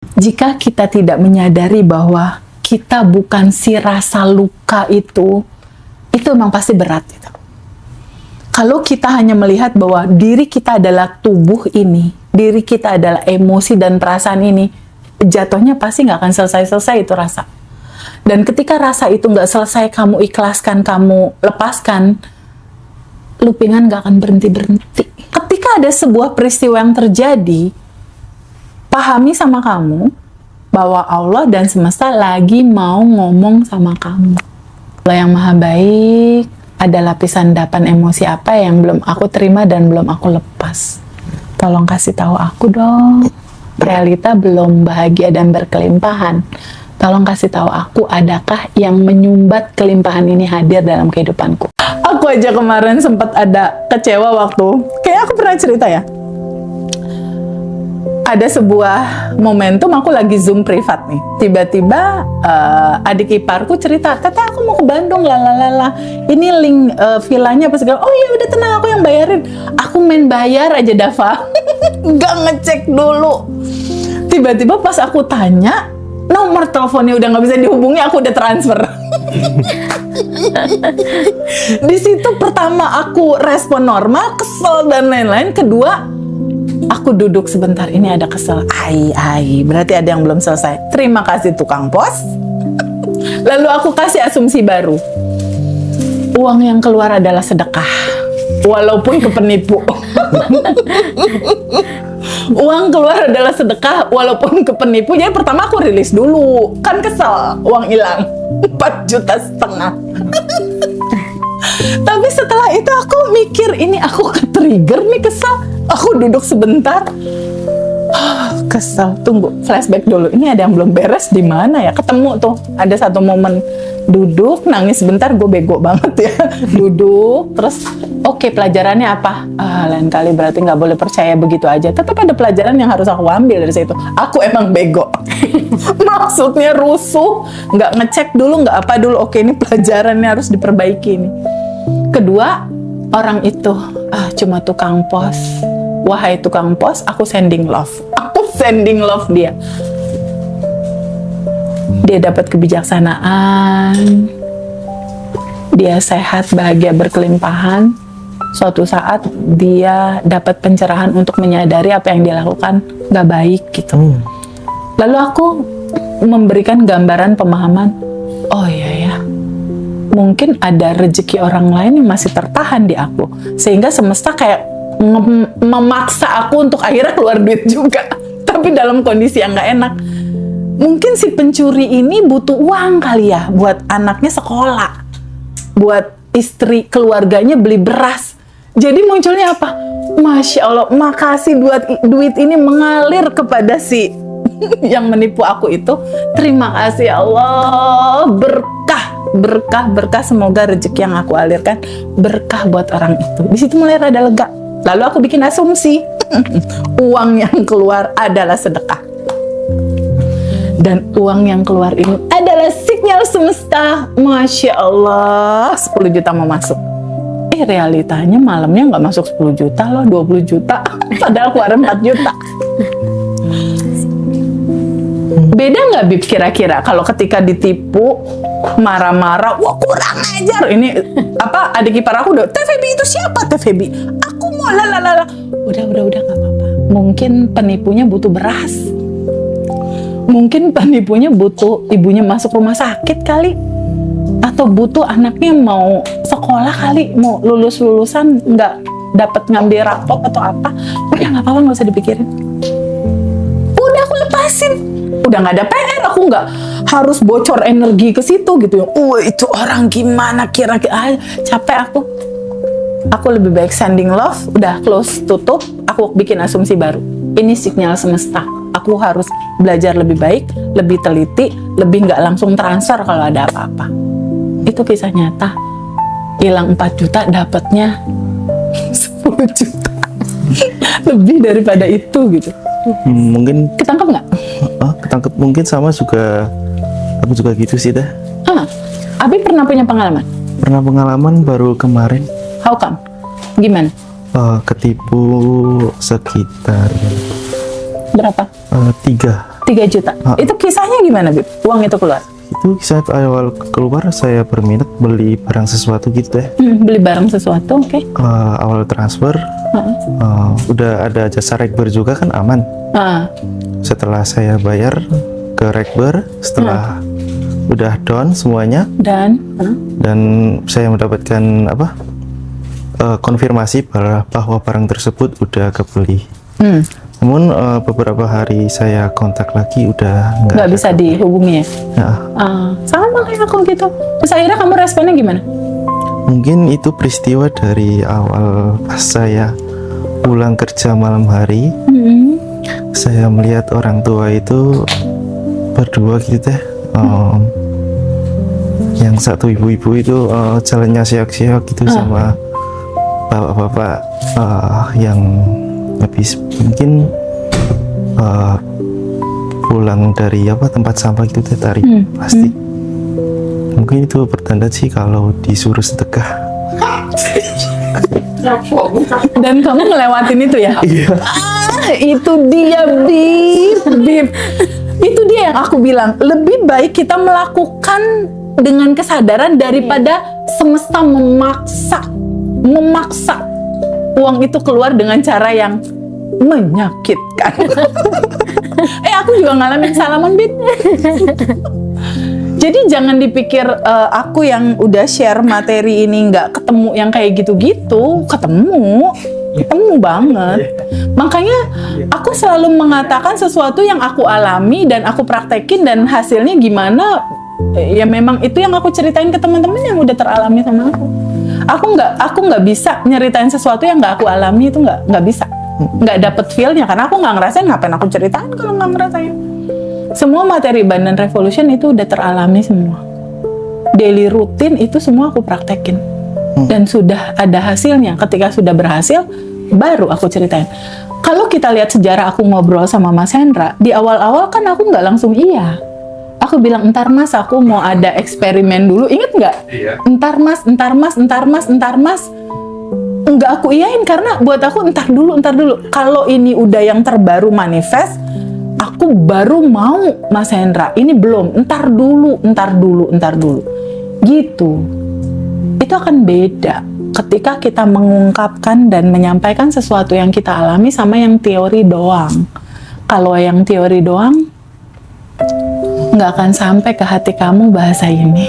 Jika kita tidak menyadari bahwa kita bukan si rasa luka itu memang pasti berat gitu. Kalau kita hanya melihat bahwa diri kita adalah tubuh ini, diri kita adalah emosi dan perasaan ini, jatuhnya pasti nggak akan selesai-selesai itu rasa. Dan ketika rasa itu nggak selesai, kamu ikhlaskan, kamu lepaskan, loopingan nggak akan berhenti-berhenti. Ketika ada sebuah peristiwa yang terjadi, pahami sama kamu bahwa Allah dan semesta lagi mau ngomong sama kamu. Allah yang maha baik, ada lapisan endapan emosi apa yang belum aku terima dan belum aku lepas. Tolong kasih tahu aku dong. Realita belum bahagia dan berkelimpahan. Tolong kasih tahu aku, adakah yang menyumbat kelimpahan ini hadir dalam kehidupanku. Aku aja kemarin sempat ada kecewa waktu, kayak aku pernah cerita ya. Ada sebuah momentum aku lagi Zoom privat nih. Tiba-tiba adik iparku cerita, "Tete, aku mau ke Bandung, lalalala. Ini link villanya apa segala." "Oh iya, udah tenang, aku yang bayarin." Aku main bayar aja, Dava. Nggak ngecek dulu. Tiba-tiba pas aku tanya, nomor teleponnya udah nggak bisa dihubungi, aku udah transfer. Di situ pertama aku respon normal, kesel dan lain-lain. Kedua, aku duduk sebentar, ini ada kesel. Berarti ada yang belum selesai. Terima kasih tukang pos. Lalu aku kasih asumsi baru. Uang yang keluar adalah sedekah, walaupun ke penipu. Uang keluar adalah sedekah walaupun ke penipu. Jadi pertama aku rilis dulu. Kan kesel, uang hilang 4,5 juta. Tapi setelah itu aku mikir, ini aku ke-trigger nih, kesel. Aku duduk sebentar. Kesel, tunggu, flashback dulu. Ini ada yang belum beres di mana ya? Ketemu tuh, ada satu momen duduk, nangis sebentar, gue bego banget ya. Duduk, terus oke, pelajarannya apa? Lain kali berarti nggak boleh percaya begitu aja. Tetap ada pelajaran yang harus aku ambil dari situ. Aku emang bego. Maksudnya rusuh, nggak ngecek dulu, nggak apa dulu. Oke, ini pelajarannya harus diperbaiki nih. Kedua, orang itu cuma tukang pos. Wahai tukang pos, aku sending love. Aku sending love dia. Dia dapat kebijaksanaan. Dia sehat, bahagia, berkelimpahan. Suatu saat dia dapat pencerahan untuk menyadari apa yang dia lakukan gak baik gitu. Lalu aku memberikan gambaran pemahaman, oh iya ya, mungkin ada rezeki orang lain yang masih tertahan di aku. Sehingga semesta kayak memaksa aku untuk akhirnya keluar duit juga. Tapi dalam kondisi yang gak enak. Mungkin si pencuri ini butuh uang kali ya, buat anaknya sekolah, buat istri keluarganya beli beras. Jadi munculnya apa? Masya Allah, makasih duit ini mengalir kepada si yang menipu aku itu. Terima kasih ya Allah, berkah, semoga rezeki yang aku alirkan berkah buat orang itu. Di situ mulai rada lega. Lalu aku bikin asumsi, uang yang keluar adalah sedekah. Dan uang yang keluar ini adalah sinyal semesta. Masya Allah, 10 juta mau masuk. Realitanya malamnya nggak masuk 10 juta loh, 20 juta. Padahal keluar 4 juta. Beda nggak, Bib, kira-kira kalau ketika ditipu, marah-marah, wah kurang ajar. Ini apa, adik ipar aku udah, Teh Febi itu siapa Teh Febi? Aku mau lalalala. Udah nggak apa-apa. Mungkin penipunya butuh beras. Mungkin penipunya butuh ibunya masuk rumah sakit kali. Atau butuh anaknya mau sekolah kali, mau lulusan nggak dapat ngambil rapot atau apa. Udah nggak apa-apa, nggak usah dipikirin. Udah aku lepasin. Udah nggak ada PR, aku nggak harus bocor energi ke situ gitu. Itu orang gimana kira-kira, capek aku. Aku lebih baik sending love, udah close, tutup. Aku bikin asumsi baru. Ini sinyal semesta. Aku harus belajar lebih baik, lebih teliti, lebih nggak langsung transfer kalau ada apa-apa. Itu kisah nyata. Hilang 4 juta, dapatnya 10 juta. Lebih daripada itu gitu. Mungkin ketangkep nggak? Ketangkep mungkin, sama juga. Aku juga gitu sih dah. Abi pernah punya pengalaman? Pernah pengalaman baru kemarin. How come? Gimana? Ketipu sekitar Berapa? 3 3 juta. Itu kisahnya gimana, Bib? Uang itu keluar? Itu kisah awal keluar saya berminat beli barang sesuatu gitu deh. Beli barang sesuatu, oke. Awal transfer udah ada jasa Rekber juga kan aman. Setelah saya bayar ke Rekber, setelah udah down semuanya Dan saya mendapatkan konfirmasi bahwa barang tersebut udah kebeli. Namun beberapa hari saya kontak lagi udah nggak bisa dihubungi ya? Ya, Sama kayak aku gitu. Terus akhirnya kamu responnya gimana? mungkin itu peristiwa dari awal pas saya pulang kerja malam hari. Saya melihat orang tua itu berdua gitu deh. Yang satu ibu-ibu itu jalannya siak-siak gitu sama bapak-bapak yang habis mungkin pulang dari tempat sampah gitu deh, tarik plastik. Mungkin itu pertanda sih kalau disuruh sedekah. Dan kamu ngelewatin itu ya? Iya. Itu dia, Bib. Itu dia yang aku bilang, lebih baik kita melakukan dengan kesadaran daripada semesta memaksa uang itu keluar dengan cara yang menyakitkan. Aku juga ngalamin salaman, Bib. Jadi jangan dipikir aku yang udah share materi ini nggak ketemu yang kayak gitu-gitu. Ketemu banget. Makanya aku selalu mengatakan sesuatu yang aku alami dan aku praktekin dan hasilnya gimana. Ya memang itu yang aku ceritain ke teman-teman yang udah teralami sama aku. Aku nggak bisa nyeritain sesuatu yang nggak aku alami, itu nggak bisa. Nggak dapet feel-nya karena aku nggak ngerasain. Ngapain aku ceritain kalau nggak ngerasain? Semua materi Bandan Revolution itu udah teralami semua. Daily rutin itu semua aku praktekin. Dan sudah ada hasilnya. Ketika sudah berhasil, baru aku ceritain. Kalau kita lihat sejarah aku ngobrol sama Mas Hendra, di awal-awal kan aku nggak langsung iya. Aku bilang, entar Mas, aku mau ada eksperimen dulu. Ingat nggak? Iya. Entar Mas. Nggak aku iyain karena buat aku entar dulu. Kalau ini udah yang terbaru manifest, aku baru mau Mas Hendra. Ini belum, entar dulu. Gitu. Itu akan beda ketika kita mengungkapkan dan menyampaikan sesuatu yang kita alami sama yang teori doang. Kalau yang teori doang, nggak akan sampai ke hati kamu bahasa ini.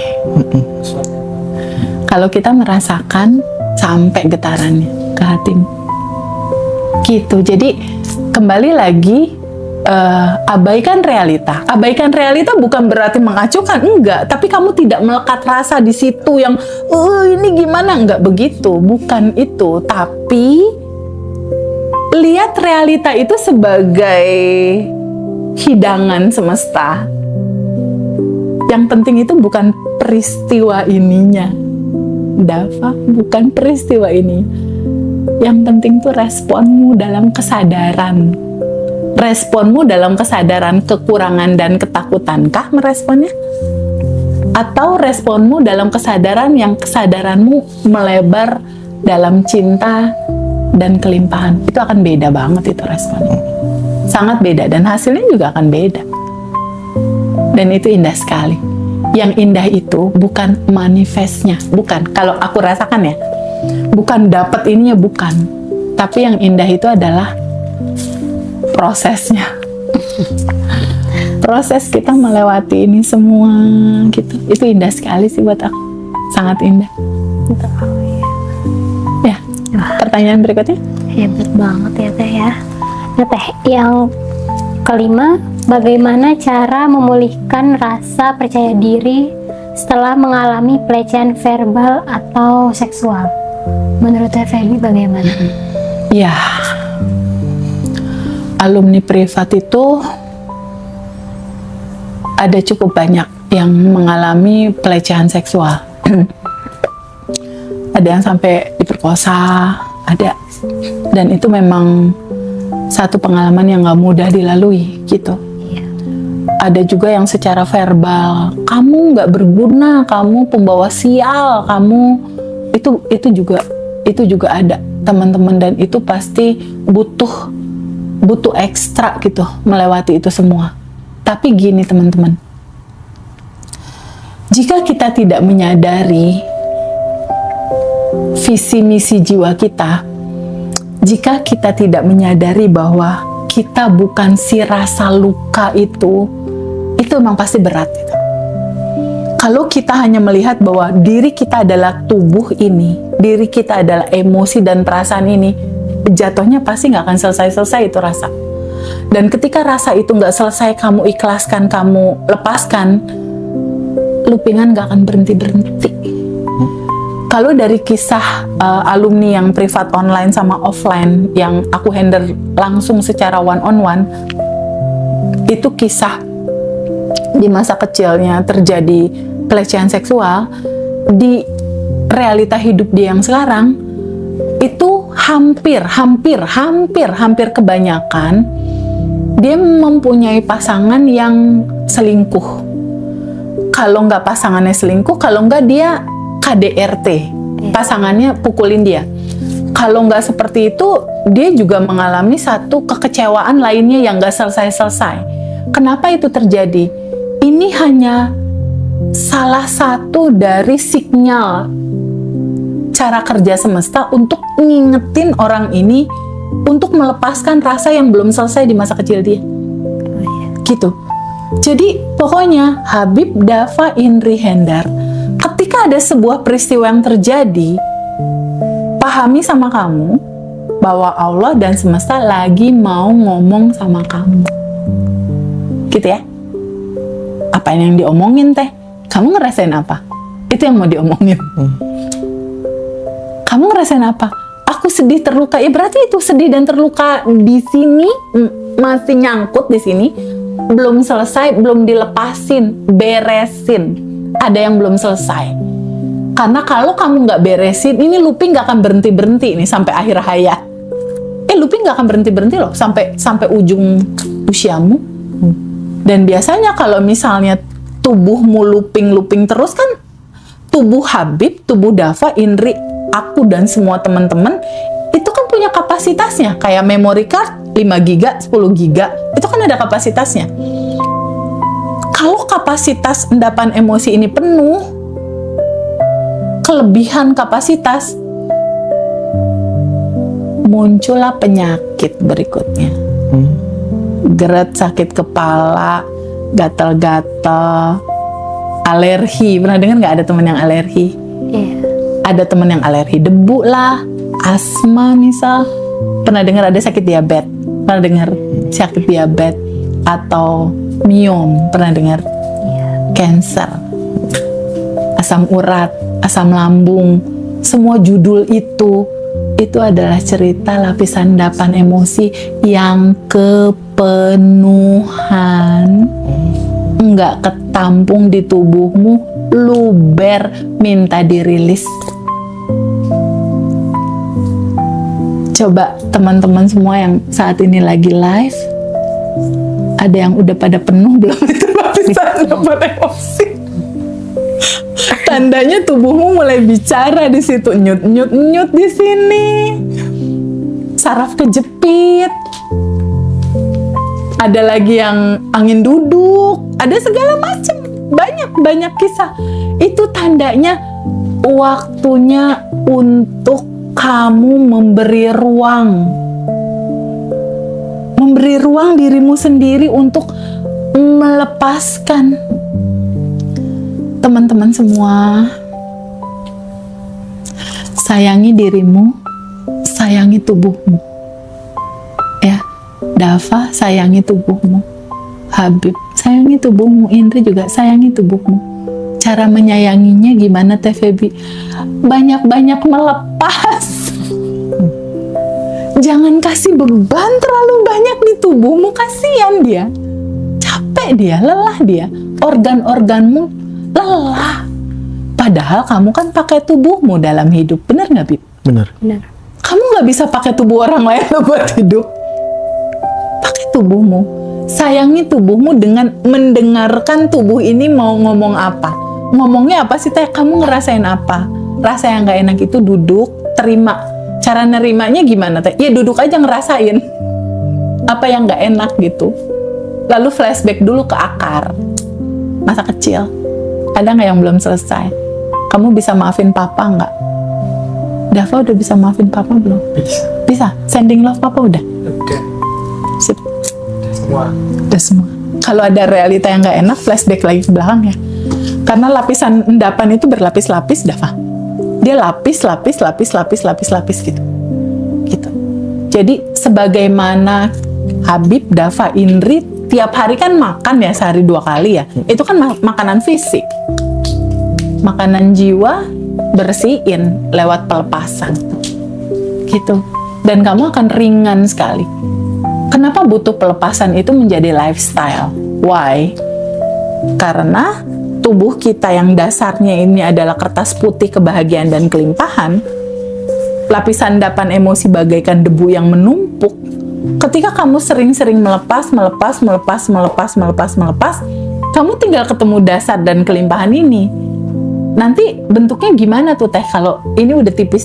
Kalau kita merasakan, sampai getarannya ke hatimu. Gitu. Jadi kembali lagi, abaikan realita. Abaikan realita bukan berarti mengacuhkan, enggak. Tapi kamu tidak melekat rasa di situ yang, ini gimana? Enggak begitu, bukan itu. Tapi lihat realita itu sebagai hidangan semesta. Yang penting itu bukan peristiwa ininya, Dava, bukan peristiwa ini. Yang penting tuh responmu dalam kesadaran. Responmu dalam kesadaran kekurangan dan ketakutankah meresponnya? Atau responmu dalam kesadaran yang kesadaranmu melebar dalam cinta dan kelimpahan? Itu akan beda banget itu responnya. Sangat beda dan hasilnya juga akan beda. Dan itu indah sekali. Yang indah itu bukan manifestnya, bukan. Kalau aku rasakan ya, bukan dapat ininya, bukan. Tapi yang indah itu adalah prosesnya. Proses kita melewati ini semua gitu. Itu indah sekali sih buat aku. Sangat indah. Ya. Pertanyaan berikutnya? Hebat banget ya Teh ya. Nah Teh, yang kelima, bagaimana cara memulihkan rasa percaya diri setelah mengalami pelecehan verbal atau seksual? Menurut Teh Feby bagaimana? Ya, alumni privat itu ada cukup banyak yang mengalami pelecehan seksual. Ada yang sampai diperkosa, ada. Dan itu memang satu pengalaman yang gak mudah dilalui gitu. Ada juga yang secara verbal, kamu nggak berguna, kamu pembawa sial, kamu itu juga ada teman-teman, dan itu pasti butuh ekstra gitu melewati itu semua. Tapi gini teman-teman, jika kita tidak menyadari visi misi jiwa kita, jika kita tidak menyadari bahwa kita bukan si rasa luka itu memang pasti berat gitu. Kalau kita hanya melihat bahwa diri kita adalah tubuh ini, diri kita adalah emosi dan perasaan ini, jatuhnya pasti nggak akan selesai-selesai itu rasa. Dan ketika rasa itu nggak selesai, kamu ikhlaskan, kamu lepaskan, loopingan nggak akan berhenti-berhenti. Kalau dari kisah alumni yang privat online sama offline yang aku handle langsung secara one-on-one, itu kisah di masa kecilnya terjadi pelecehan seksual, di realita hidup dia yang sekarang, itu hampir kebanyakan dia mempunyai pasangan yang selingkuh. Kalau nggak pasangannya selingkuh, kalau nggak dia KDRT, pasangannya pukulin dia. Kalau nggak seperti itu, dia juga mengalami satu kekecewaan lainnya yang nggak selesai-selesai. Kenapa itu terjadi? Ini hanya salah satu dari sinyal cara kerja semesta untuk ngingetin orang ini untuk melepaskan rasa yang belum selesai di masa kecil dia. Gitu. Jadi pokoknya Habib Dava Indri Hendar, ketika ada sebuah peristiwa yang terjadi, pahami sama kamu bahwa Allah dan semesta lagi mau ngomong sama kamu. Gitu ya. Apa yang diomongin teh? Kamu ngerasain apa? Itu yang mau diomongin. Kamu ngerasain apa? Aku sedih, terluka. Ya berarti itu sedih dan terluka di sini masih nyangkut di sini, belum selesai, belum dilepasin, beresin. Ada yang belum selesai. Karena kalau kamu nggak beresin, ini looping nggak akan berhenti-berhenti nih sampai akhir hayat. Looping nggak akan berhenti-berhenti loh sampai ujung usiamu. Dan biasanya kalau misalnya tubuhmu looping terus kan, tubuh Habib, tubuh Dava, Indri, aku dan semua teman-teman itu kan punya kapasitasnya. Kayak memory card 5 giga, 10 giga, itu kan ada kapasitasnya. Kalau kapasitas endapan emosi ini penuh, kelebihan kapasitas, muncullah penyakit berikutnya. Gerd, sakit kepala, gatal-gatal, alergi. Pernah dengar nggak ada teman yang alergi? Iya. Ada teman yang alergi debu lah, asma misal. Pernah dengar ada sakit diabetes? Pernah dengar sakit diabetes atau miom? Pernah dengar? Cancer, asam urat, asam lambung. Semua judul itu adalah cerita lapisan endapan emosi yang kepenuhan, nggak ketampung di tubuhmu, luber, minta dirilis. Coba teman-teman semua yang saat ini lagi live, ada yang udah pada penuh belum itu lapisan endapan emosi? Tandanya tubuhmu mulai bicara di situ, nyut di sini, saraf kejepit, ada lagi yang angin duduk, ada segala macam, banyak kisah. Itu tandanya waktunya untuk kamu memberi ruang dirimu sendiri untuk melepaskan. Teman-teman semua, sayangi dirimu, sayangi tubuhmu. Ya, Dava sayangi tubuhmu, Habib sayangi tubuhmu, Indri juga sayangi tubuhmu. Cara menyayanginya gimana Teh Febi? Banyak-banyak melepas. Jangan kasih beban terlalu banyak di tubuhmu, kasihan dia. Capek dia, lelah dia. Organ-organmu lelah. Padahal kamu kan pakai tubuhmu dalam hidup. Benar nggak, Bib? Benar. Kamu nggak bisa pakai tubuh orang lain buat hidup. Pakai tubuhmu. Sayangi tubuhmu dengan mendengarkan tubuh ini mau ngomong apa. Ngomongnya apa sih, Teh? Kamu ngerasain apa? Rasa yang nggak enak itu duduk, terima. Cara nerimanya gimana, Teh? Ya duduk aja ngerasain apa yang nggak enak gitu. Lalu flashback dulu ke akar masa kecil. Ada nggak yang belum selesai? Kamu bisa maafin papa nggak? Dava udah bisa maafin papa belum? Bisa. Bisa? Sending love papa udah? Udah. Sip. Semua. Udah semua. Kalau ada realita yang nggak enak, flashback lagi ke belakang ya. Karena lapisan endapan itu berlapis-lapis, Dava. Dia lapis gitu. Gitu. Jadi sebagaimana Habib, Dava, Indri tiap hari kan makan ya, sehari 2 kali ya. Itu kan makanan fisik. Makanan jiwa bersihin lewat pelepasan. Gitu. Dan kamu akan ringan sekali. Kenapa butuh pelepasan itu menjadi lifestyle? Why? Karena tubuh kita yang dasarnya ini adalah kertas putih kebahagiaan dan kelimpahan, lapisan endapan emosi bagaikan debu yang menumpuk. Ketika kamu sering-sering melepas, kamu tinggal ketemu dasar dan kelimpahan ini. Nanti bentuknya gimana tuh teh kalau ini udah tipis.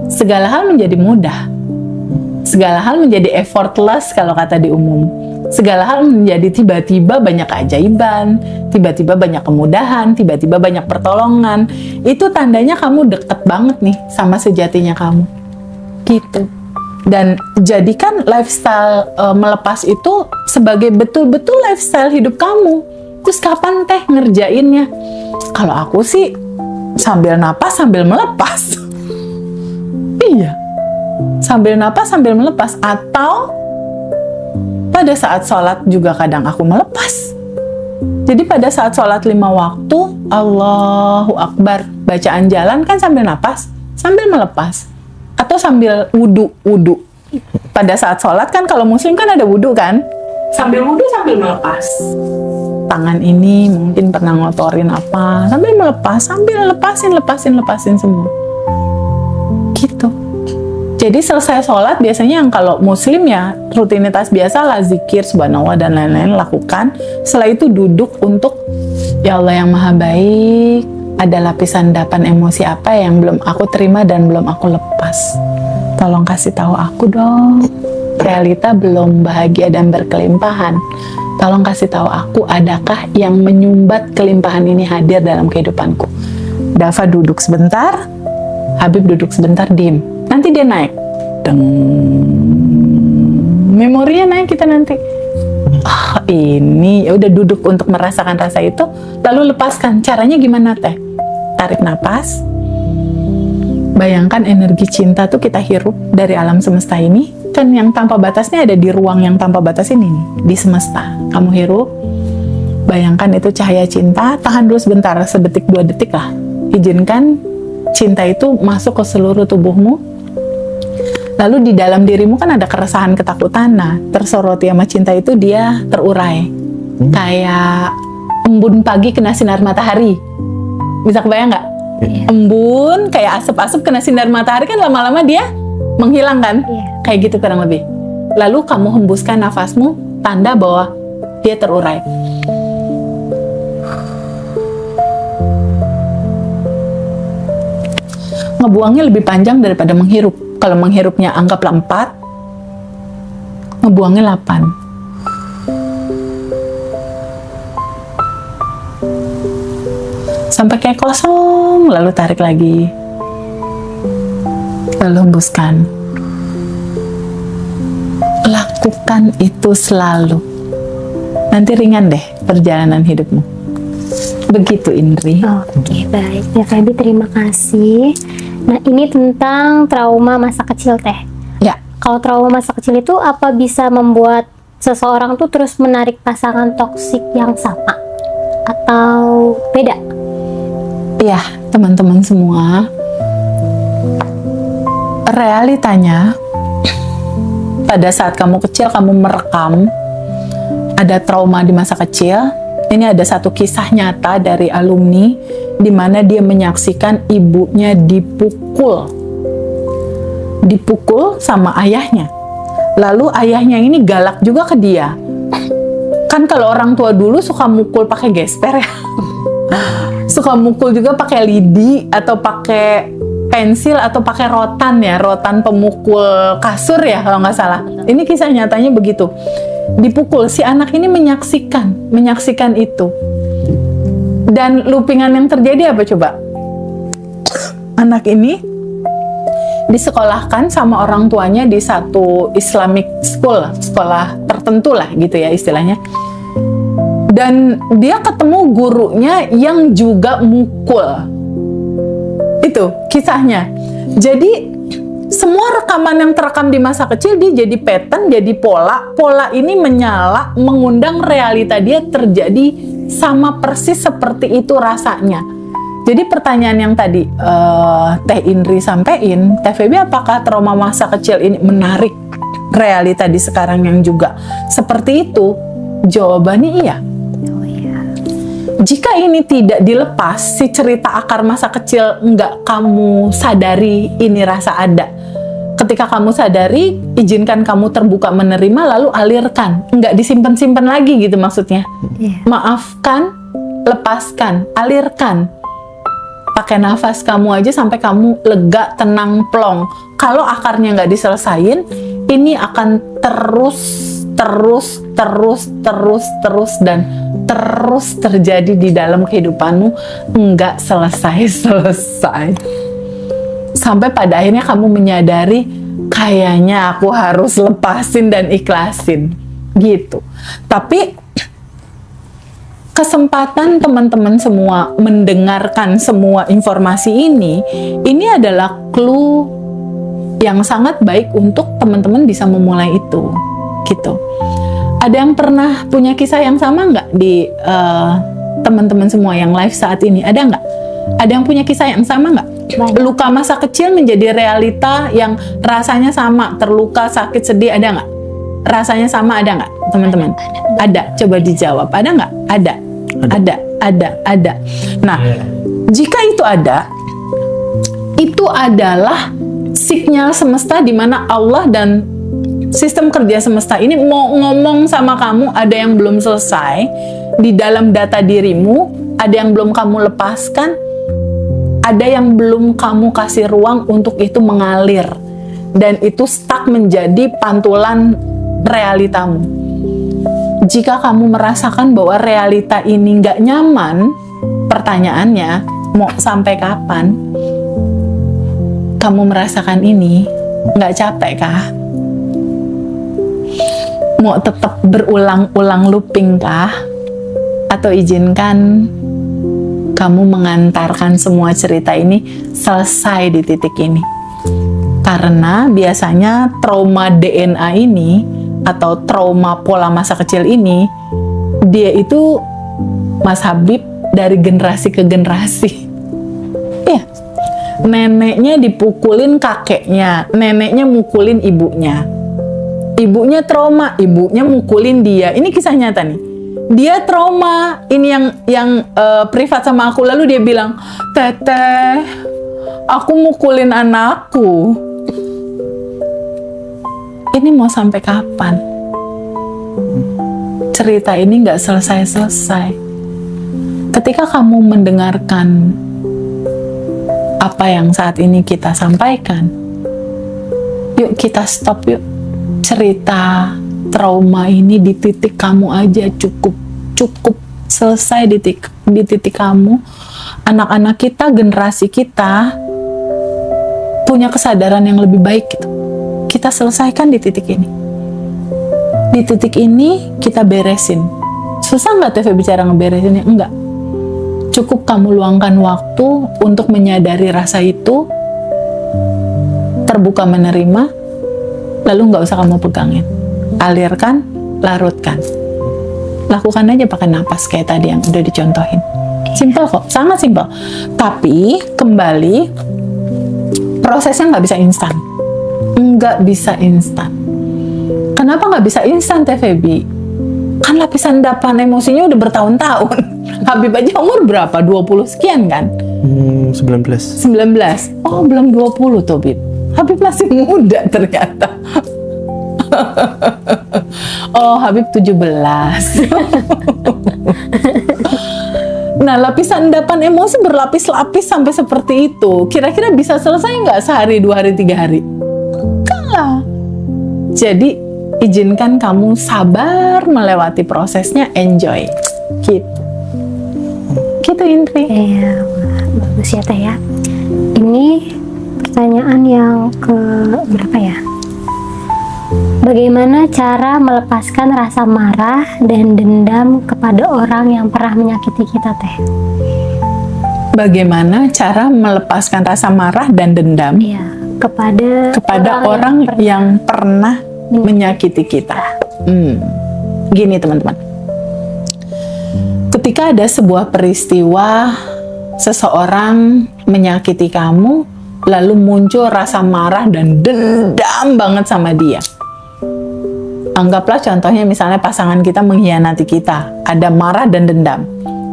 Segala hal menjadi mudah. Segala hal menjadi effortless kalau kata di umum. Segala hal menjadi tiba-tiba banyak keajaiban, tiba-tiba banyak kemudahan, tiba-tiba banyak pertolongan. Itu tandanya kamu deket banget nih sama sejatinya kamu. Gitu. Dan jadikan lifestyle melepas itu sebagai betul-betul lifestyle hidup kamu. Terus kapan teh ngerjainnya? Kalau aku sih sambil napas sambil melepas. Iya. Sambil napas sambil melepas. Atau pada saat sholat juga kadang aku melepas. Jadi pada saat sholat 5 waktu, Allahu Akbar, bacaan jalan kan sambil napas, sambil melepas. Atau sambil wudu. Pada saat sholat kan kalau muslim kan ada wudu kan? Sambil wudu sambil melepas. Tangan ini mungkin pernah ngotorin apa, sambil melepas, sambil lepasin semua. Gitu. Jadi selesai sholat biasanya yang kalau muslim ya rutinitas biasa lah, zikir, subhanallah dan lain-lain lakukan. Setelah itu duduk untuk ya Allah yang maha baik, ada lapisan endapan emosi apa yang belum aku terima dan belum aku lepas. Tolong kasih tahu aku dong. Realita belum bahagia dan berkelimpahan. Tolong kasih tahu aku, adakah yang menyumbat kelimpahan ini hadir dalam kehidupanku? Dava duduk sebentar, Habib duduk sebentar, diem. Nanti dia naik. Deng. Memorinya naik kita nanti. Ini ya udah duduk untuk merasakan rasa itu, lalu lepaskan. Caranya gimana teh? Tarik napas. Bayangkan energi cinta tuh kita hirup dari alam semesta ini. Kan yang tanpa batasnya ada di ruang yang tanpa batas ini nih, di semesta. Kamu hirup, bayangkan itu cahaya cinta, tahan dulu sebentar, sedetik 2 detik lah. Izinkan cinta itu masuk ke seluruh tubuhmu. Lalu di dalam dirimu kan ada keresahan, ketakutan. Nah, tersoroti sama cinta itu dia terurai. Kayak embun pagi kena sinar matahari. Bisa kebayang nggak? Embun kayak asap-asap kena sinar matahari kan lama-lama dia menghilang kan? Kayak gitu kurang lebih. Lalu kamu hembuskan nafasmu, tanda bahwa dia terurai. Ngebuangnya lebih panjang daripada menghirup. Kalau menghirupnya anggaplah 4, ngebuangnya 8. Sampai kayak kosong, lalu tarik lagi. Lalu hembuskan. Lakukan itu selalu. Nanti ringan deh perjalanan hidupmu. Begitu, Indri. Oke, baik. Ya, Febi, terima kasih. Nah, ini tentang trauma masa kecil, Teh. Ya. Kalau trauma masa kecil itu apa bisa membuat seseorang tuh terus menarik pasangan toksik yang sama? Atau beda? Ya, teman-teman semua. Realitanya, pada saat kamu kecil, kamu merekam ada trauma di masa kecil. Ini ada satu kisah nyata dari alumni di mana dia menyaksikan ibunya dipukul sama ayahnya. Lalu ayahnya ini galak juga ke dia. Kan kalau orang tua dulu suka mukul pakai gesper ya. Suka mukul juga pakai lidi atau pakai pensil atau pakai rotan ya, rotan pemukul kasur ya kalau nggak salah. Ini kisah nyatanya begitu. dipukul. Si anak ini menyaksikan itu. Dan loopingan yang terjadi apa coba? Anak ini disekolahkan sama orang tuanya di satu Islamic school, sekolah tertentu lah gitu ya istilahnya. Dan dia ketemu gurunya yang juga mukul. Itu kisahnya. Jadi semua rekaman yang terekam di masa kecil dia jadi pattern, jadi pola. Pola ini menyala, mengundang realita dia terjadi sama persis seperti itu rasanya. Jadi pertanyaan yang tadi Teh Indri sampein, Teh Feby, apakah trauma masa kecil ini menarik realita di sekarang yang juga seperti itu? Jawabannya iya. Oh iya. Jika ini tidak dilepas, si cerita akar masa kecil nggak kamu sadari ini rasa ada. Ketika kamu sadari, izinkan kamu terbuka menerima, lalu alirkan. Nggak disimpan-simpan lagi gitu maksudnya. Iya. Maafkan, lepaskan, alirkan. Pakai nafas kamu aja sampai kamu lega, tenang, plong. Kalau akarnya nggak diselesain, ini akan terus dan terus terjadi di dalam kehidupanmu, nggak selesai. Sampai pada akhirnya kamu menyadari, kayaknya aku harus lepasin dan ikhlasin, gitu. Tapi kesempatan teman-teman semua mendengarkan semua informasi ini adalah clue yang sangat baik untuk teman-teman bisa memulai itu, gitu. Ada yang pernah punya kisah yang sama nggak di teman-teman semua yang live saat ini? Ada nggak? Ada yang punya kisah yang sama nggak? Banyak. Luka masa kecil menjadi realita yang rasanya sama, terluka, sakit, sedih, ada nggak? Rasanya sama, ada nggak, teman-teman? Ada. Coba dijawab. Ada nggak? Ada. Nah, jika itu ada, itu adalah sinyal semesta di mana Allah dan sistem kerja semesta ini mau ngomong sama kamu, ada yang belum selesai di dalam data dirimu, ada yang belum kamu lepaskan, ada yang belum kamu kasih ruang untuk itu mengalir, dan itu stuck menjadi pantulan realitamu. Jika kamu merasakan bahwa realita ini nggak nyaman, pertanyaannya, mau sampai kapan kamu merasakan ini? Nggak capek kah? Mau tetap berulang-ulang looping kah? Atau izinkan kamu mengantarkan semua cerita ini selesai di titik ini? Karena biasanya trauma DNA ini atau trauma pola masa kecil ini, dia itu, Mas Habib, dari generasi ke generasi. Iya. Neneknya dipukulin kakeknya, neneknya mukulin ibunya. Ibunya trauma, ibunya mukulin dia. Ini kisah nyata nih. Dia trauma. Ini yang privat sama aku. Lalu dia bilang, "Teteh, aku mukulin anakku." Ini mau sampai kapan? Cerita ini nggak selesai-selesai. Ketika kamu mendengarkan apa yang saat ini kita sampaikan, yuk kita stop yuk. Cerita trauma ini di titik kamu aja, cukup selesai di titik kamu. Anak-anak kita, generasi kita punya kesadaran yang lebih baik gitu. Kita selesaikan di titik ini. Di titik ini kita beresin. Susah nggak TV bicara ngeberesinnya? Enggak. Cukup kamu luangkan waktu untuk menyadari rasa itu, terbuka menerima, lalu nggak usah kamu pegangin. Alirkan, larutkan. Lakukan aja pakai napas kayak tadi yang udah dicontohin. Simpel kok, sangat simpel. Tapi kembali, prosesnya nggak bisa instan. Nggak bisa instan. Kenapa nggak bisa instan, Teh Feby? Kan lapisan endapan emosinya udah bertahun-tahun. Habib aja umur berapa? 20 sekian kan? 19. Oh, belum 20 tuh, Habib. Habib masih muda ternyata. Oh, Habib 17. Nah, lapisan endapan emosi berlapis-lapis sampai seperti itu. Kira-kira bisa selesai nggak sehari, 2 hari, 3 hari? Enggak lah. Jadi, izinkan kamu sabar melewati prosesnya, enjoy. Gitu. Gitu Indri. Iya, wah, bagus ya Teh ya. Ini pertanyaan yang ke berapa ya? Bagaimana cara melepaskan rasa marah dan dendam kepada orang yang pernah menyakiti kita Teh? Bagaimana cara melepaskan rasa marah dan dendam Iya, kepada orang yang pernah menyakiti kita? Gini teman-teman. Ketika ada sebuah peristiwa, seseorang menyakiti kamu, lalu muncul rasa marah dan dendam banget sama dia. Anggaplah contohnya misalnya pasangan kita mengkhianati kita, ada marah dan dendam.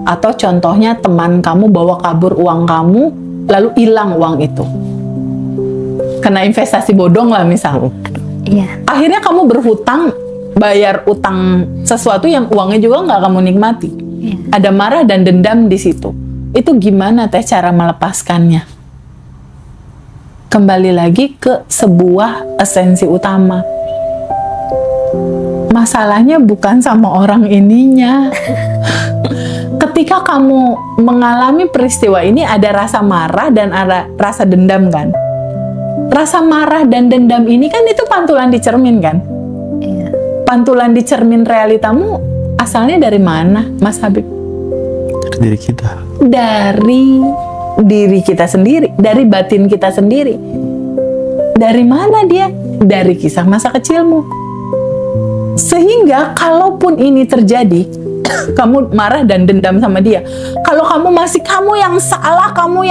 Atau contohnya teman kamu bawa kabur uang kamu, lalu hilang uang itu. Kena investasi bodong lah misal. Iya. Akhirnya kamu berhutang, bayar utang sesuatu yang uangnya juga nggak kamu nikmati. Iya. Ada marah dan dendam di situ. Itu gimana Teh cara melepaskannya? Kembali lagi ke sebuah esensi utama. Masalahnya bukan sama orang ininya. Ketika kamu mengalami peristiwa ini, ada rasa marah dan ada rasa dendam kan? Rasa marah dan dendam ini kan itu pantulan di cermin kan? Iya. Pantulan di cermin realitamu asalnya dari mana, Mas Habib? Dari diri kita. Dari diri kita sendiri, dari batin kita sendiri. Dari mana dia? Dari kisah masa kecilmu. Sehingga kalaupun ini terjadi, kamu marah dan dendam sama dia. Kalau kamu masih kamu yang salah, kamu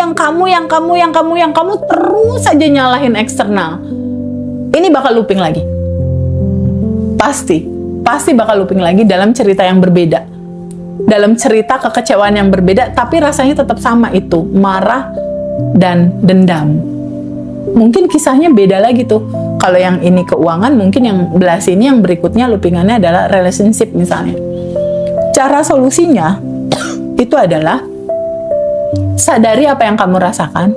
terus saja nyalahin eksternal. Ini bakal looping lagi. Pasti bakal looping lagi dalam cerita yang berbeda. Dalam cerita kekecewaan yang berbeda, tapi rasanya tetap sama itu, marah dan dendam. Mungkin kisahnya beda lagi tuh. Kalau yang ini keuangan, mungkin yang belah sini yang berikutnya loopingannya adalah relationship misalnya. Cara solusinya itu adalah sadari apa yang kamu rasakan.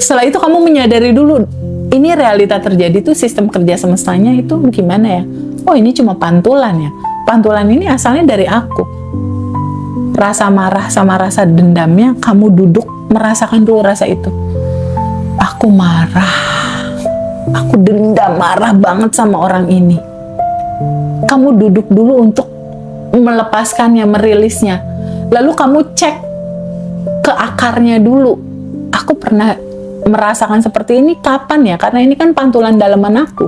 Setelah itu kamu menyadari dulu, ini realita terjadi tuh sistem kerja semestanya itu gimana ya? Oh ini cuma pantulan ya. Pantulan ini asalnya dari aku. Rasa marah sama rasa dendamnya kamu duduk merasakan dulu rasa itu. Aku marah. Aku dendam, marah banget sama orang ini. Kamu duduk dulu untuk melepaskannya, merilisnya. Lalu kamu cek ke akarnya dulu. Aku pernah merasakan seperti ini kapan ya? Karena ini kan pantulan dalaman aku.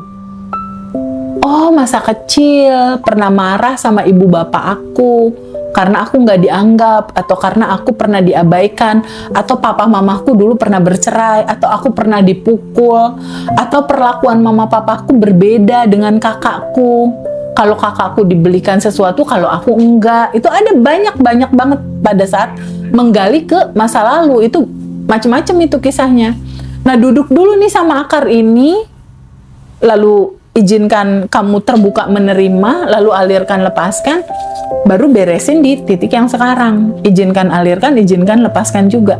Oh, masa kecil pernah marah sama ibu bapak aku karena aku nggak dianggap, atau karena aku pernah diabaikan, atau papa mamaku dulu pernah bercerai, atau aku pernah dipukul, atau perlakuan mama papaku berbeda dengan kakakku. Kalau kakakku dibelikan sesuatu, kalau aku enggak. Itu ada banyak banget pada saat menggali ke masa lalu. Itu macam-macam itu kisahnya. Nah, duduk dulu nih sama akar ini, lalu izinkan kamu terbuka menerima, lalu alirkan, lepaskan, baru beresin di titik yang sekarang. Izinkan, alirkan, izinkan, lepaskan juga.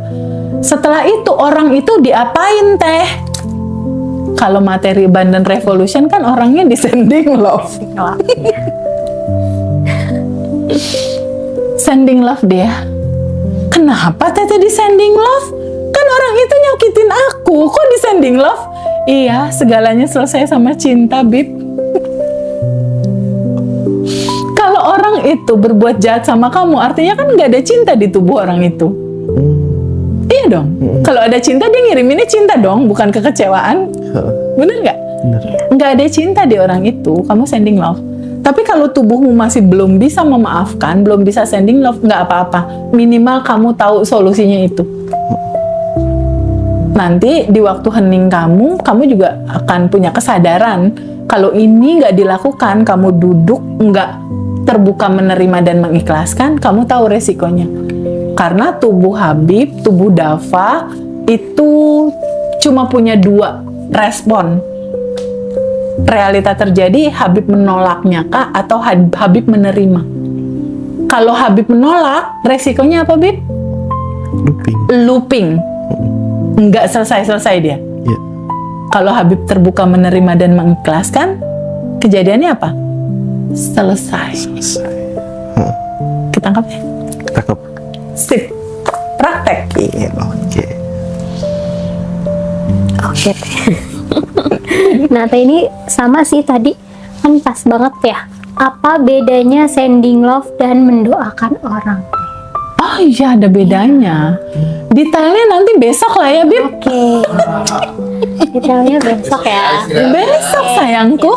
Setelah itu orang itu diapain Teh? Kalau materi abundant revolution kan orangnya di sending love. Sending love dia. Kenapa Teh di sending love? Kan orang itu nyakitin aku, kok di sending love? Iya, segalanya selesai sama cinta, Bib. Kalau orang itu berbuat jahat sama kamu, artinya kan nggak ada cinta di tubuh orang itu. Iya dong. Kalau ada cinta, dia ngiriminnya cinta dong, bukan kekecewaan. Bener nggak? Nggak ada cinta di orang itu, kamu sending love. Tapi kalau tubuhmu masih belum bisa memaafkan, belum bisa sending love, nggak apa-apa. Minimal kamu tahu solusinya itu. Nanti di waktu hening kamu juga akan punya kesadaran kalau ini nggak dilakukan, kamu duduk nggak terbuka menerima dan mengikhlaskan, kamu tahu resikonya. Karena tubuh Habib, tubuh Dava itu cuma punya dua respon. Realita terjadi, Habib menolaknya kah atau Habib menerima? Kalau Habib menolak, resikonya apa, Bib? Looping. Nggak selesai-selesai dia. Yeah. Kalau Habib terbuka menerima dan mengikhlaskan, kejadiannya apa? Selesai. Ketangkap ya? Ketangkep. Sip. Praktek. Oke. Oke. Nah, Teh, ini sama sih tadi kan pas banget ya. Apa bedanya sending love dan mendoakan orang? Oh iya, ada bedanya. Detailnya nanti besok lah ya, Bib. Oke. Detailnya besok ya. Besok sayangku.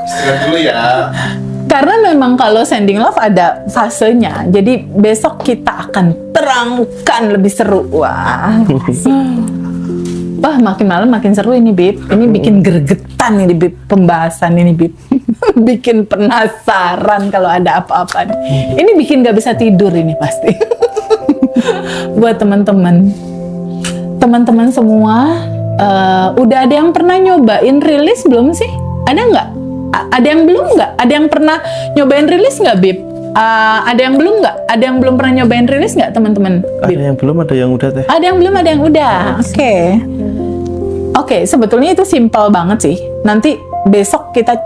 Istirahat dulu ya. Karena memang kalau sending love ada fasenya. Jadi besok kita akan terangkan lebih seru. Wah. Wah, makin malam makin seru ini, Bib. Ini bikin gregetan ini, Bib. Pembahasan ini, Bib. Bikin penasaran kalau ada apa-apa. Ini bikin gak bisa tidur ini pasti. Buat teman-teman. Teman-teman semua, udah ada yang pernah nyobain rilis belum sih? Ada nggak? Ada yang belum nggak? Ada yang pernah nyobain rilis nggak, Bib? Ada yang belum nggak? Ada yang belum pernah nyobain rilis nggak, teman-teman? Ada yang belum, ada yang udah Teh. Ada yang belum, ada yang udah. Oke, sebetulnya itu simpel banget sih. Nanti besok kita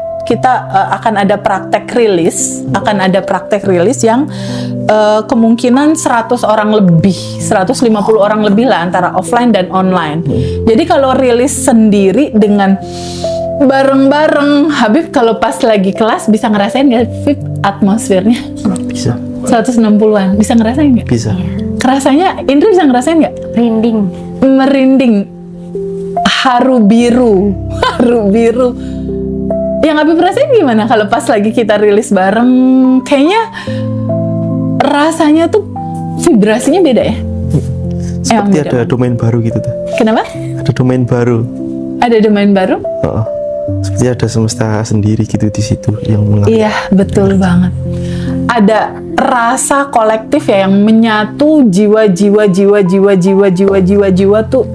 akan ada praktek rilis, yang kemungkinan 100 orang lebih, 150 orang lebih lah antara offline dan online. Jadi kalau rilis sendiri dengan bareng-bareng, Habib kalau pas lagi kelas bisa ngerasain nggak, Habib, atmosfernya? Bisa. 160-an, bisa ngerasain nggak? Bisa. Kerasanya, Indri bisa ngerasain nggak? Merinding, haru biru. Yang Habib rasain gimana kalau pas lagi kita rilis bareng? Kayaknya rasanya tuh vibrasinya beda ya? Seperti beda. ada domain baru gitu Teh. Kenapa? Ada domain baru. Ada domain baru? Oh, seperti ada semesta sendiri gitu di situ yang mengalir. Iya, betul banget. Ada rasa kolektif ya yang menyatu jiwa tuh,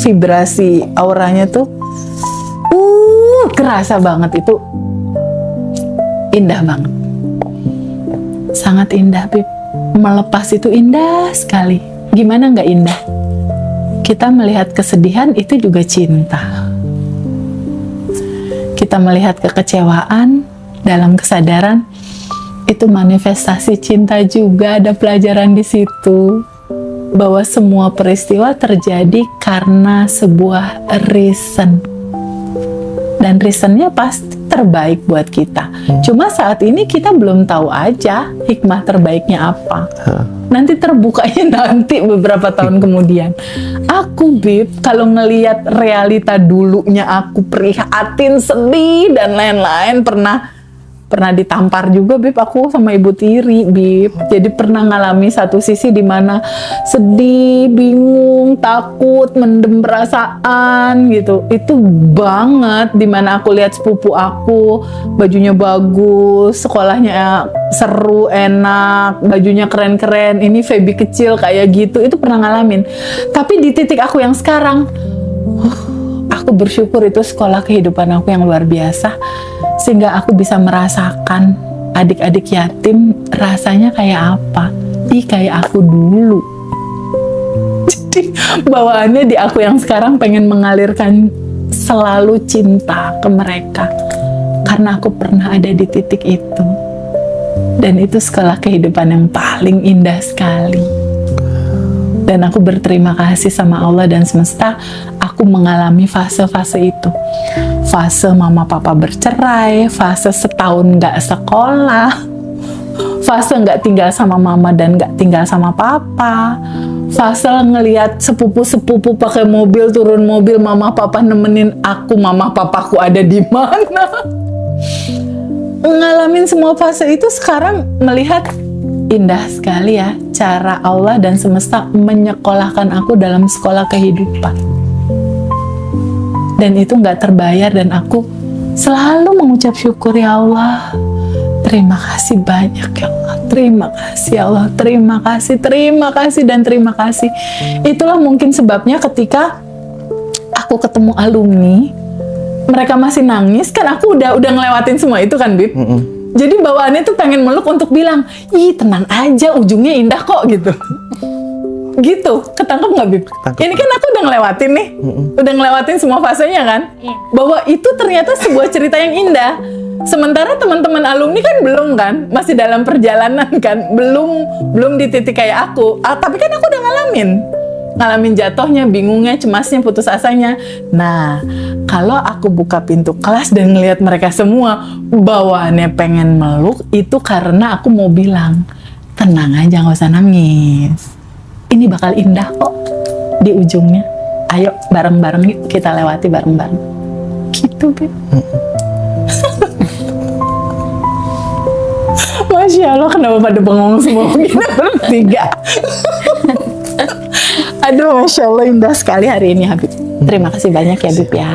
vibrasi auranya tuh kerasa banget, itu indah banget. Sangat indah, Bib. Melepas itu indah sekali. Gimana nggak indah? Kita melihat kesedihan itu juga cinta. Kita melihat kekecewaan dalam kesadaran itu manifestasi cinta juga. Ada pelajaran di situ bahwa semua peristiwa terjadi karena sebuah reason, dan reasonnya pasti terbaik buat kita. Cuma saat ini kita belum tahu aja hikmah terbaiknya apa. Nanti terbukanya nanti beberapa tahun kemudian. Aku, Bib, kalau ngelihat realita dulunya aku prihatin, sedih dan lain-lain, pernah ditampar juga, Bib, aku sama ibu tiri, Bib. Jadi pernah ngalami satu sisi di mana sedih, bingung, takut, mendem perasaan gitu. Itu banget di mana aku lihat sepupu aku, bajunya bagus, sekolahnya seru, enak, bajunya keren-keren. Ini Feby kecil kayak gitu. Itu pernah ngalamin. Tapi di titik aku yang sekarang, aku bersyukur itu sekolah kehidupan aku yang luar biasa. Sehingga aku bisa merasakan adik-adik yatim rasanya kayak apa. Kayak aku dulu. Jadi bawaannya di aku yang sekarang pengen mengalirkan selalu cinta ke mereka. Karena aku pernah ada di titik itu. Dan itu sekolah kehidupan yang paling indah sekali. Dan aku berterima kasih sama Allah dan semesta, aku mengalami fase-fase itu. Fase mama papa bercerai, fase setahun gak sekolah, fase gak tinggal sama mama dan gak tinggal sama papa, fase ngelihat sepupu-sepupu pakai mobil, turun mobil, mama papa nemenin aku, mama papaku ada di mana. Ngalamin semua fase itu, sekarang melihat indah sekali ya cara Allah dan semesta menyekolahkan aku dalam sekolah kehidupan. Dan itu nggak terbayar, dan aku selalu mengucap syukur, ya Allah, terima kasih banyak ya Allah, terima kasih ya Allah, terima kasih dan terima kasih. Itulah mungkin sebabnya ketika aku ketemu alumni, mereka masih nangis, kan aku udah ngelewatin semua itu kan, Bib. Jadi bawaannya tuh pengen meluk untuk bilang, ih tenang aja, ujungnya indah kok gitu. Gitu, ketangkep nggak Bib? Ketangkep. Ini kan aku udah ngelewatin nih, udah ngelewatin semua fasenya kan, Iya. bahwa itu ternyata sebuah cerita yang indah. Sementara teman-teman alumni kan belum kan, masih dalam perjalanan kan, belum di titik kayak aku. Tapi kan aku udah ngalamin jatuhnya, bingungnya, cemasnya, putus asanya. Nah, kalau aku buka pintu kelas dan ngelihat mereka semua bawaannya pengen meluk, itu karena aku mau bilang, tenang aja, nggak usah nangis. Ini bakal indah kok di ujungnya. Ayo bareng-bareng yuk kita lewati bareng-bareng. Gitu, Beb. Masya Allah, kenapa pada bengong semua kita bertiga? Aduh, Masya Allah, indah sekali hari ini, Habib. Terima kasih banyak ya, Bib ya.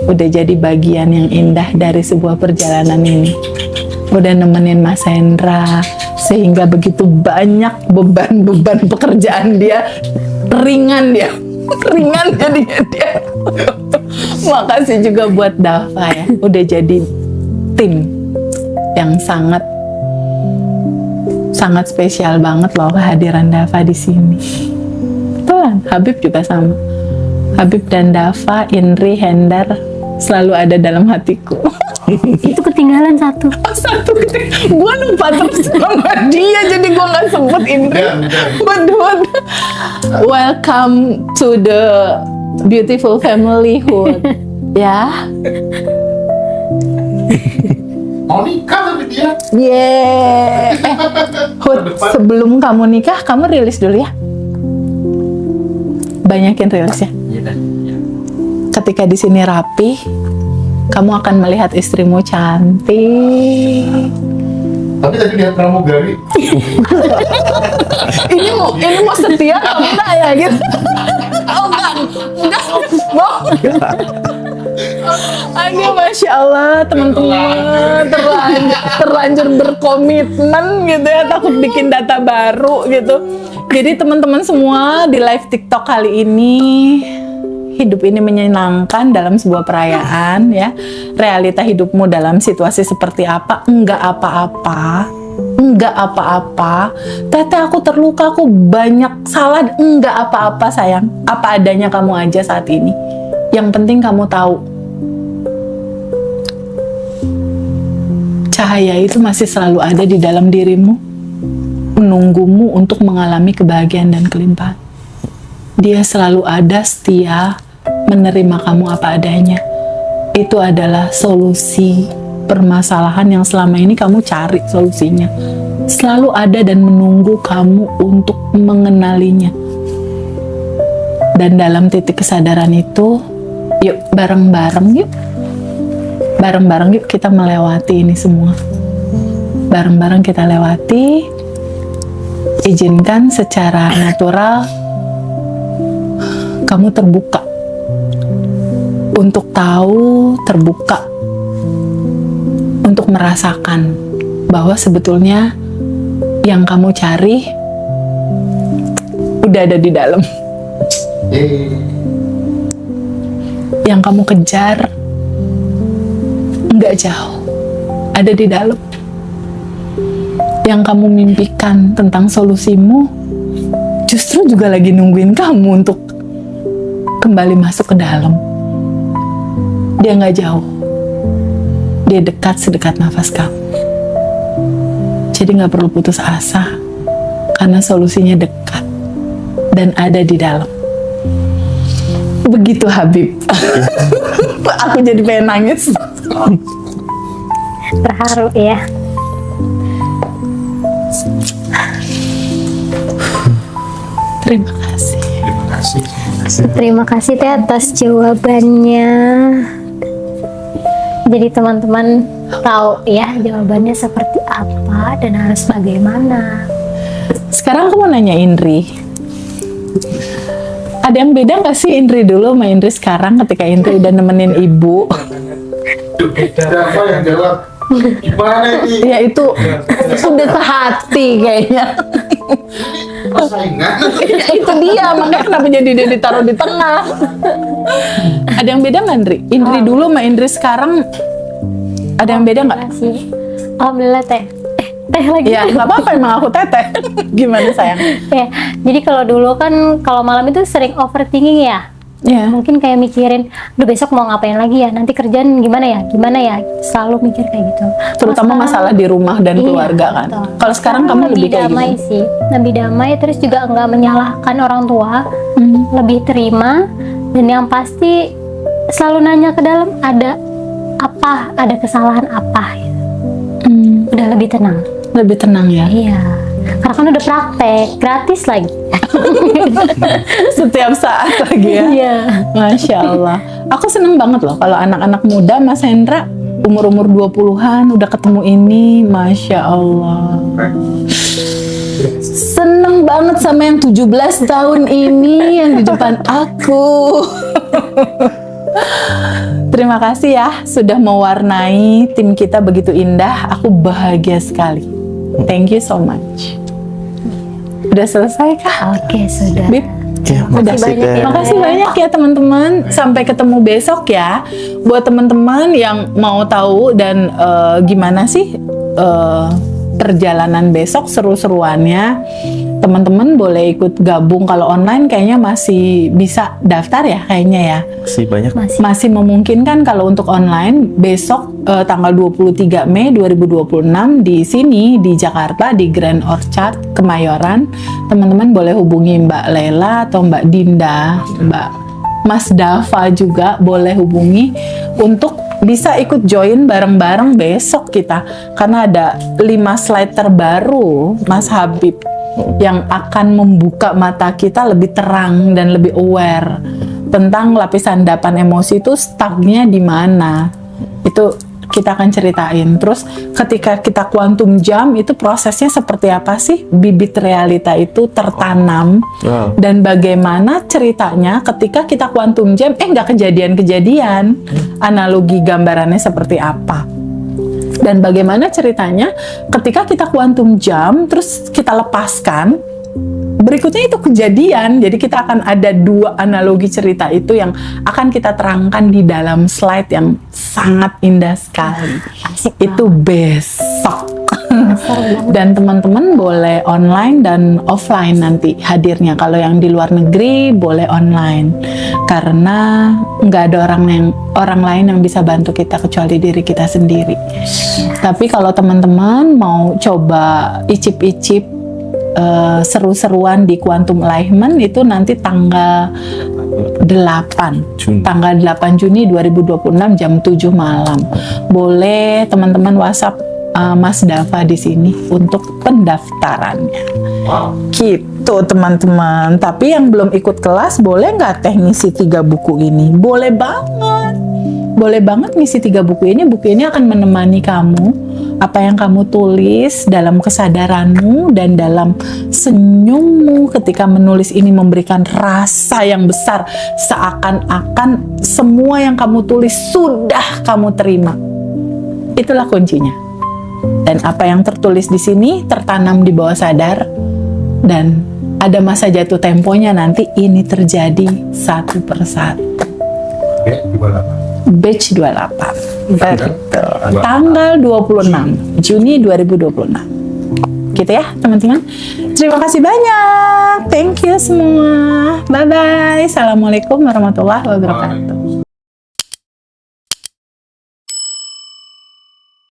Udah jadi bagian yang indah dari sebuah perjalanan ini. Udah nemenin Mas Hendra, sehingga begitu banyak beban-beban pekerjaan dia, ringan jadinya dia. Makasih juga buat Dava ya, udah jadi tim yang sangat spesial banget loh kehadiran Dava di sini. Betulan, Habib juga sama. Habib dan Dava, Indri, Hendar selalu ada dalam hatiku. Itu ketinggalan satu. Satu gue lupa terus sama dia, jadi gue nggak sebut Indri. Betul. Welcome to the beautiful familyhood. Ya. Mau nikah tapi dia. Yeah. Hud, sebelum kamu nikah, kamu rilis dulu ya. Banyakin rilis ya. Ketika di sini rapi, kamu akan melihat istrimu cantik. Tapi tadi lihat pramugari. ini mau setia atau enggak ya gitu? Oh enggak. Aduh, Masya Allah, teman-teman terlanjur berkomitmen gitu ya, takut bikin data baru gitu. Jadi teman-teman semua di live TikTok kali ini, hidup ini menyenangkan dalam sebuah perayaan ya. Realita hidupmu dalam situasi seperti apa? Enggak apa-apa. Teteh, aku terluka, aku banyak salah. Enggak apa-apa sayang. Apa adanya kamu aja saat ini. Yang penting kamu tahu, cahaya itu masih selalu ada di dalam dirimu, menunggumu untuk mengalami kebahagiaan dan kelimpahan. Dia selalu ada, setia, menerima kamu apa adanya. Itu adalah solusi permasalahan yang selama ini kamu cari solusinya. Selalu ada dan menunggu kamu untuk mengenalinya. Dan dalam titik kesadaran itu, yuk bareng-bareng yuk kita melewati ini semua. Bareng-bareng kita lewati. Izinkan secara natural kamu terbuka untuk tahu, terbuka untuk merasakan bahwa sebetulnya yang kamu cari udah ada di dalam. Yang kamu kejar nggak jauh, ada di dalam. Yang kamu mimpikan tentang solusimu justru juga lagi nungguin kamu untuk kembali masuk ke dalam. Dia nggak jauh, dia dekat sedekat nafas kamu. Jadi nggak perlu putus asa, karena solusinya dekat dan ada di dalam. Begitu Habib. Aku jadi pengen nangis. Terharu ya. Terima kasih. Terima kasih Teh atas jawabannya. Jadi teman-teman tahu ya jawabannya seperti apa dan harus bagaimana. Sekarang aku mau nanya Indri. Ada yang beda nggak sih Indri dulu sama Indri sekarang ketika Indri udah nemenin ibu? Siapa yang jawab? Gimana ini? Ya itu sudah sehati kayaknya. Persaingan. Ya, itu dia, makanya kenapa jadi dia ditaruh di tengah. Ada yang beda nggak Indri? Indri dulu sama Indri sekarang ada yang beda nggak? Terima kasih. Alhamdulillah Teh. teteh lagi. Ya nggak apa-apa, emang aku teteh. Gimana sayang? Ya, jadi kalau dulu kan kalau malam itu sering overthinking ya. Ya. Mungkin kayak mikirin, aduh besok mau ngapain lagi ya, nanti kerjaan gimana ya, selalu mikir kayak gitu. Terutama Kalau masalah di rumah dan Iya, keluarga kan. betul. Kalau sekarang kamu lebih kayak damai gimana? sih, lebih damai, terus juga nggak menyalahkan orang tua, lebih terima, dan yang pasti selalu nanya ke dalam ada apa, ada kesalahan apa, gitu. Udah lebih tenang. Lebih tenang ya. Iya, karena kan udah praktek, gratis lagi. Setiap saat lagi ya. Iya. Masya Allah. Aku seneng banget loh kalau anak-anak muda, Mas Hendra, umur-umur 20-an udah ketemu ini. Masya Allah. Seneng banget sama yang 17 tahun ini yang di depan aku. Terima kasih ya sudah mewarnai tim kita begitu indah. Aku bahagia sekali. Thank you so much. Udah selesai kah? Oke, sudah. Bib? Ya, makasih banyak Teh. ya. Makasih banyak ya teman-teman. Sampai ketemu besok ya. Buat teman-teman yang mau tahu dan gimana sih perjalanan besok seru-seruannya, teman-teman boleh ikut gabung. Kalau online kayaknya masih bisa daftar ya kayaknya ya. Masih banyak. Masih memungkinkan kalau untuk online. Besok tanggal 23 Mei 2026 di sini di Jakarta di Grand Orchard Kemayoran. Teman-teman boleh hubungi Mbak Lela atau Mbak Dinda, Mbak Mas Dava juga boleh hubungi untuk bisa ikut join bareng-bareng besok kita, karena ada 5 slide terbaru Mas Habib yang akan membuka mata kita lebih terang dan lebih aware tentang lapisan endapan emosi itu stucknya di mana. Itu kita akan ceritain. Terus ketika kita quantum jump itu prosesnya seperti apa sih? Bibit realita itu tertanam. Wow. Dan bagaimana ceritanya ketika kita quantum jump nggak kejadian-kejadian. Analogi gambarannya seperti apa? Dan bagaimana ceritanya ketika kita quantum jump terus kita lepaskan, berikutnya itu kejadian. Jadi kita akan ada 2 analogi cerita itu yang akan kita terangkan di dalam slide yang sangat indah sekali. Asik Itu besok. Dan teman-teman boleh online dan offline nanti hadirnya. Kalau yang di luar negeri boleh online, karena nggak ada orang lain yang bisa bantu kita kecuali diri kita sendiri. Tapi kalau teman-teman mau coba icip-icip seru-seruan di Quantum Alignment itu nanti tanggal 8 Juni. tanggal 8 Juni 2026 jam 7 malam. Boleh teman-teman WhatsApp Mas Dava di sini untuk pendaftarannya. Gitu teman-teman. Tapi yang belum ikut kelas boleh nggak Teh ngisi 3 buku ini? Boleh banget. Boleh banget ngisi 3 buku ini. Buku ini akan menemani kamu. Apa yang kamu tulis dalam kesadaranmu dan dalam senyummu ketika menulis ini memberikan rasa yang besar, seakan-akan semua yang kamu tulis sudah kamu terima. Itulah kuncinya. Dan apa yang tertulis di sini tertanam di bawah sadar, dan ada masa jatuh temponya nanti ini terjadi satu persatu. Oke, gimana? Batch 28. Betul. Tanggal 26 Juni 2026. Gitu ya, teman-teman. Terima kasih banyak. Thank you semua. Bye-bye. Assalamualaikum warahmatullahi wabarakatuh.